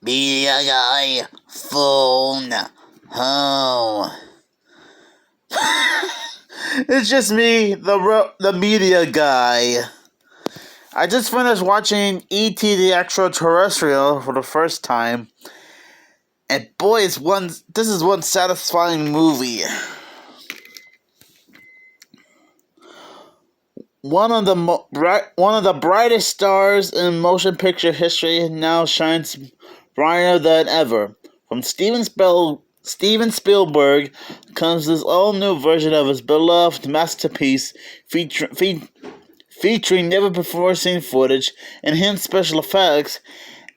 Media guy, phone, home. It's just me, the media guy. I just finished watching E.T. the Extra-Terrestrial for the first time, and boy, this is one satisfying movie. One of the brightest stars in motion picture history now shines brighter than ever. From Steven Spielberg comes this all-new version of his beloved masterpiece, featuring never-before-seen footage, enhanced special effects,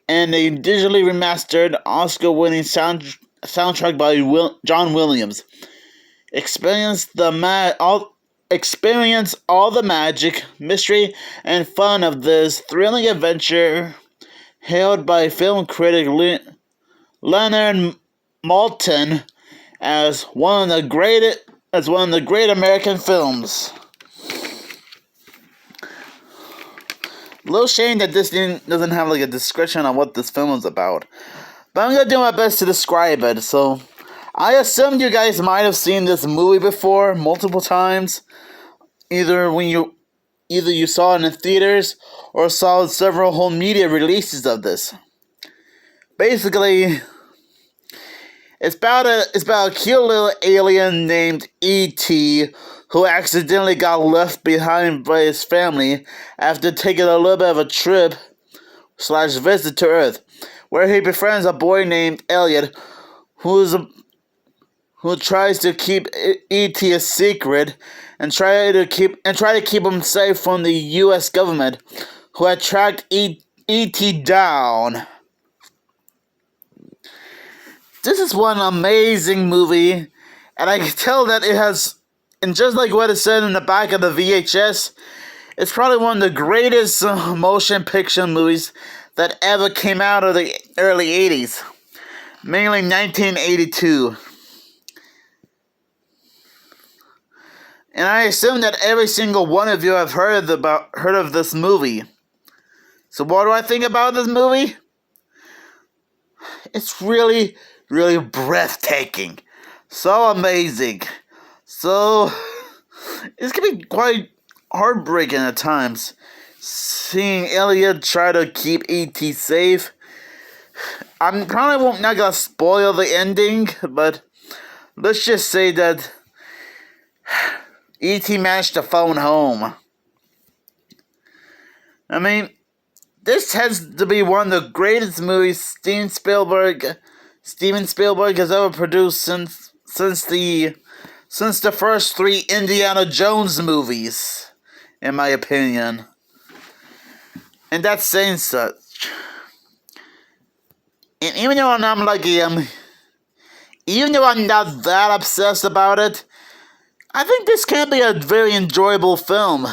and a digitally remastered, Oscar-winning soundtrack by John Williams. Experience all the magic, mystery, and fun of this thrilling adventure, hailed by film critic Leonard Maltin as one of the great American films. Little shame that this doesn't have a description on what this film is about, but I'm gonna do my best to describe it. So, I assume you guys might have seen this movie before multiple times. Either you saw it in theaters or saw several home media releases of this. Basically, it's about a cute little alien named E.T. who accidentally got left behind by his family after taking a little bit of a trip / visit to Earth, where he befriends a boy named Elliot who tries to keep E.T. a secret and try to keep him safe from the U.S. government, who had tracked E.T. down. This is one amazing movie, and I can tell that it has, and just like what it said in the back of the VHS, it's probably one of the greatest motion picture movies that ever came out of the early 80s, mainly 1982. And I assume that every single one of you have heard of this movie. So what do I think about this movie? It's really, really breathtaking. So amazing. So it's gonna be quite heartbreaking at times, seeing Elliot try to keep E.T. safe. I'm probably not gonna spoil the ending, but let's just say that E.T. managed to phone home. I mean, this has to be one of the greatest movies Steven Spielberg has ever produced since the first 3 Indiana Jones movies, in my opinion. And that's saying such. And even though I'm not that obsessed about it, I think this can be a very enjoyable film.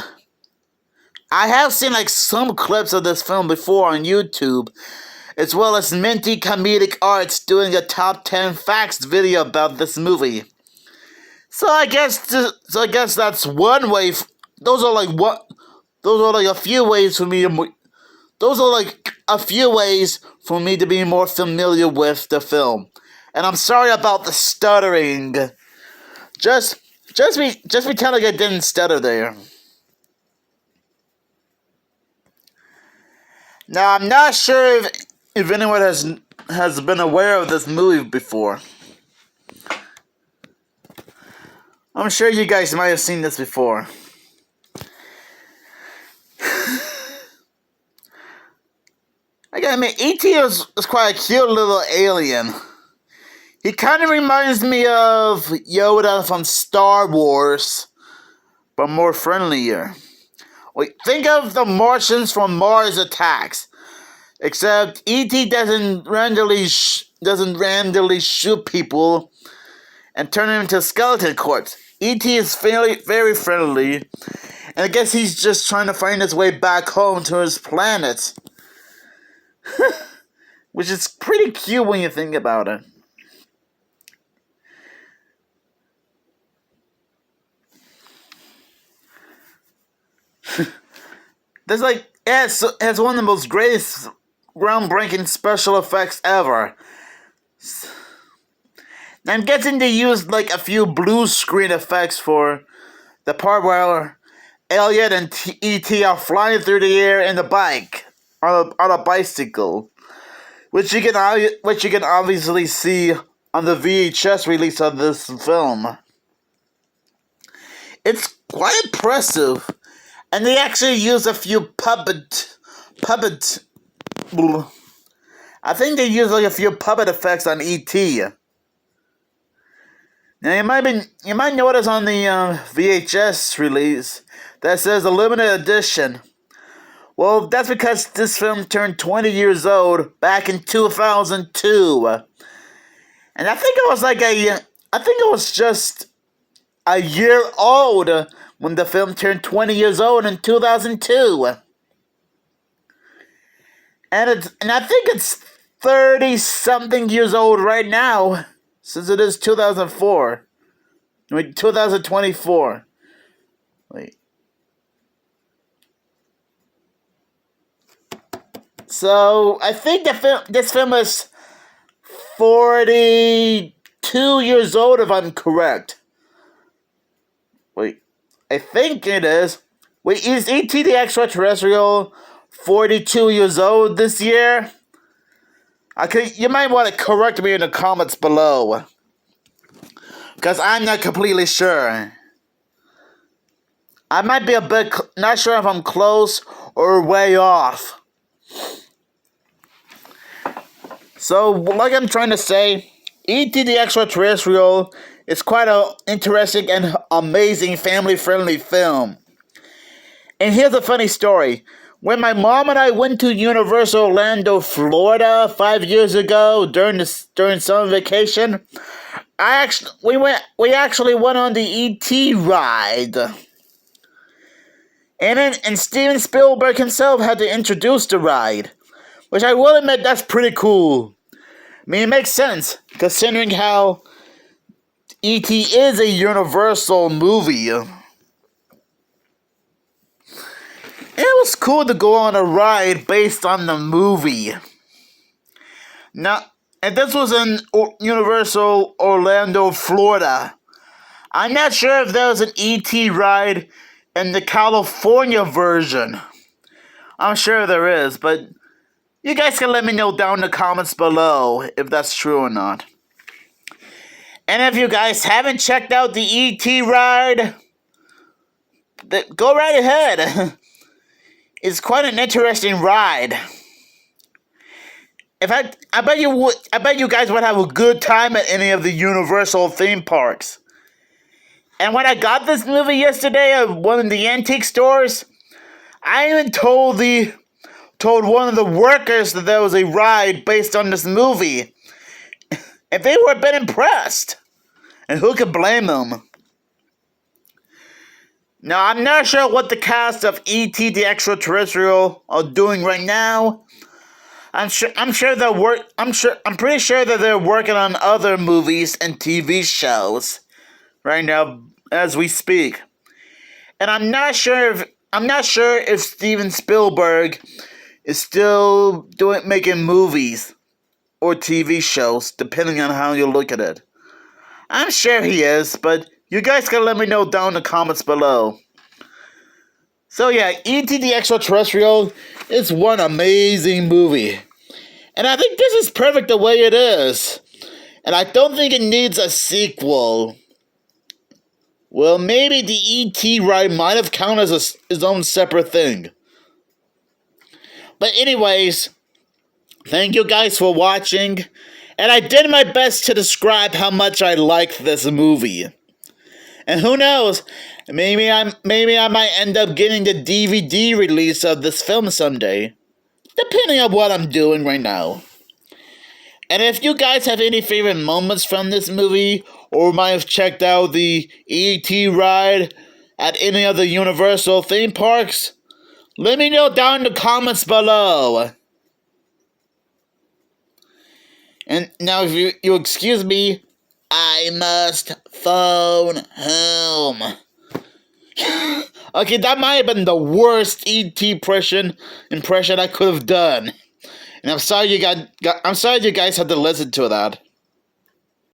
I have seen some clips of this film before on YouTube, as well as Minty Comedic Arts doing a top 10 facts video about this movie. So I guess that's one way. Those are a few ways for me to. Those are a few ways for me to be more familiar with the film. And I'm sorry about the stuttering. Just pretend like I didn't stutter there. Now, I'm not sure if anyone has been aware of this movie before. I'm sure you guys might have seen this before. I mean, E.T. is quite a cute little alien. He kind of reminds me of Yoda from Star Wars, but more friendlier. Wait, think of the Martians from Mars Attacks, except E.T. doesn't randomly shoot people and turn them into skeleton corpse. E.T. is very friendly, and I guess he's just trying to find his way back home to his planet. Which is pretty cute when you think about it. There's it's one of the most greatest groundbreaking special effects ever. I'm guessing they used like a few blue screen effects for the part where Elliot and E.T. are flying through the air in the bike on a bicycle, which you can obviously see on the VHS release of this film. It's quite impressive, and they actually use a few puppet. I think they use like a few puppet effects on E.T. Now you might notice on the VHS release that says a limited edition. Well, that's because this film turned 20 years old back in 2002, and I think it was just a year old when the film turned 20 years old in 2002. And I think it's 30-something years old right now, since it is 2004. Wait, 2024. Wait. So, I think this film is 42 years old, if I'm correct. Wait, I think it is. Wait, is E.T. the Extra-Terrestrial 42 years old this year? You might want to correct me in the comments below, because I'm not completely sure. I might be a bit not sure if I'm close or way off. So, like I'm trying to say, E.T. the Extra-Terrestrial is quite an interesting and amazing family-friendly film. And here's a funny story. When my mom and I went to Universal Orlando, Florida 5 years ago during summer vacation, we actually went on the E.T. ride. And Steven Spielberg himself had to introduce the ride, which I will admit, that's pretty cool. I mean, it makes sense, considering how E.T. is a Universal movie. It was cool to go on a ride based on the movie. Now, and this was in Universal Orlando, Florida. I'm not sure if there was an E.T. ride in the California version. I'm sure there is, but you guys can let me know down in the comments below if that's true or not. And if you guys haven't checked out the E.T. ride, go right ahead. It's quite an interesting ride. In fact, I bet you guys would have a good time at any of the Universal theme parks. And when I got this movie yesterday at one of the antique stores, I even told one of the workers that there was a ride based on this movie. And they were a bit impressed. And who could blame them? Now, I'm not sure what the cast of E.T. the Extra-Terrestrial are doing right now. I'm pretty sure that they're working on other movies and TV shows right now as we speak. And I'm not sure if Steven Spielberg is still making movies or TV shows, depending on how you look at it. I'm sure he is, but you guys can let me know down in the comments below. So yeah, E.T. the Extra-Terrestrial is one amazing movie. And I think this is perfect the way it is. And I don't think it needs a sequel. Well, maybe the E.T. ride might have counted as its own separate thing. But anyways, thank you guys for watching. And I did my best to describe how much I liked this movie. And who knows, maybe I might end up getting the DVD release of this film someday. Depending on what I'm doing right now. And if you guys have any favorite moments from this movie, or might have checked out the E.T. ride at any of the Universal theme parks, let me know down in the comments below. And now if you excuse me, I must phone home. Okay, that might have been the worst E.T. impression I could have done. And I'm sorry you guys had to listen to that.